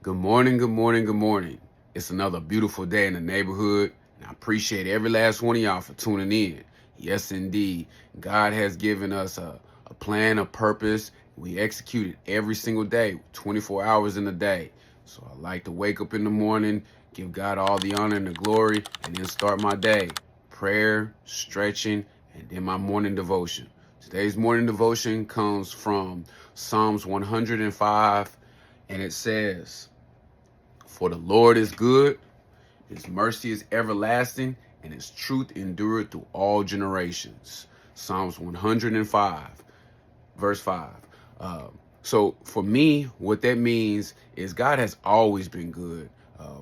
Good morning, good morning, good morning. It's another beautiful day in the neighborhood, and I appreciate every last one of y'all for tuning in. Yes, indeed. God has given us a plan, a purpose. We execute it every single day, 24 hours in a day. So I like to wake up in the morning, give God all the honor and the glory, and then start my day. Prayer, stretching, and then my morning devotion. Today's morning devotion comes from Psalms 105, and it says, "For the Lord is good, his mercy is everlasting, and his truth endured through all generations." Psalms 105, verse 5. So for me, what that means is God has always been good.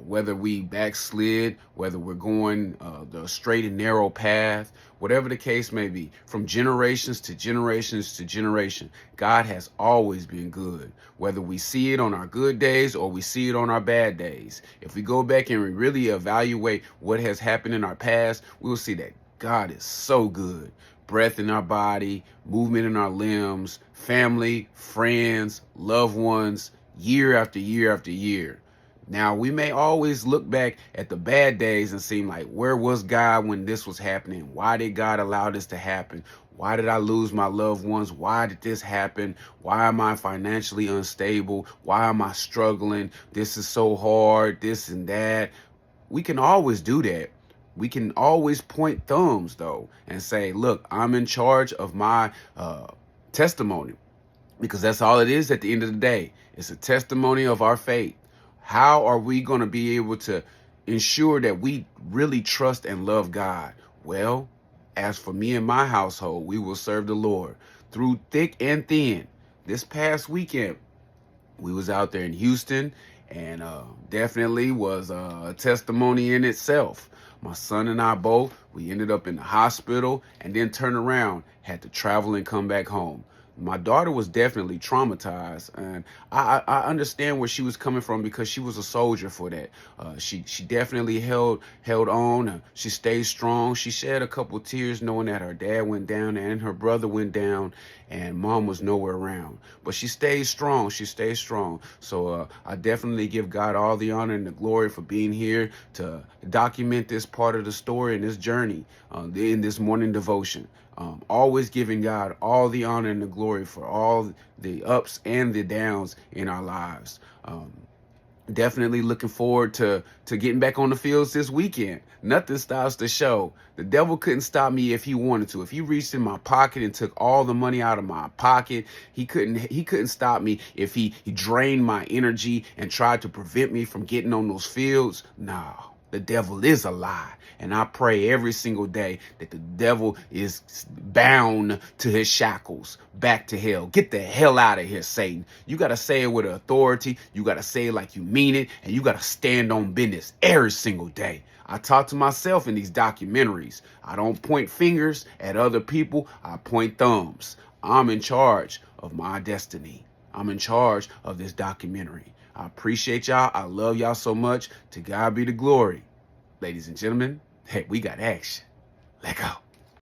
Whether we backslid, whether we're going the straight and narrow path, whatever the case may be, from generations to generations to generation, God has always been good. Whether we see it on our good days or we see it on our bad days, if we go back and we really evaluate what has happened in our past, we'll see that God is so good. Breath in our body, movement in our limbs, family, friends, loved ones, year after year after year. Now, we may always look back at the bad days and seem like, where was God when this was happening? Why did God allow this to happen? Why did I lose my loved ones? Why did this happen? Why am I financially unstable? Why am I struggling? This is so hard, this and that. We can always do that. We can always point thumbs, though, and say, look, I'm in charge of my testimony, because that's all it is at the end of the day. It's a testimony of our faith. How are we going to be able to ensure that we really trust and love God? Well, as for me and my household, we will serve the Lord through thick and thin. This past weekend, we was out there in Houston, and definitely was a testimony in itself. My son and I both, we ended up in the hospital and then turned around, had to travel and come back home. My daughter was definitely traumatized, and I understand where she was coming from, because she was a soldier for that. She definitely held on. She stayed strong. She shed a couple tears knowing that her dad went down and her brother went down, and mom was nowhere around. But she stayed strong. She stayed strong. So I definitely give God all the honor and the glory for being here to document this part of the story and this journey in this morning devotion. Always giving God all the honor and the glory for all the ups and the downs in our lives. Definitely looking forward to getting back on the fields this weekend. Nothing stops the show. The devil couldn't stop me if he wanted to. If he reached in my pocket and took all the money out of my pocket, he couldn't stop me if he drained my energy and tried to prevent me from getting on those fields. No. The devil is a lie. And I pray every single day that the devil is bound to his shackles, back to hell. Get the hell out of here, Satan. You got to say it with authority. You got to say it like you mean it. And you got to stand on business every single day. I talk to myself in these documentaries. I don't point fingers at other people. I point thumbs. I'm in charge of my destiny. I'm in charge of this documentary. I appreciate y'all. I love y'all so much. To God be the glory. Ladies and gentlemen, hey, we got action. Let go.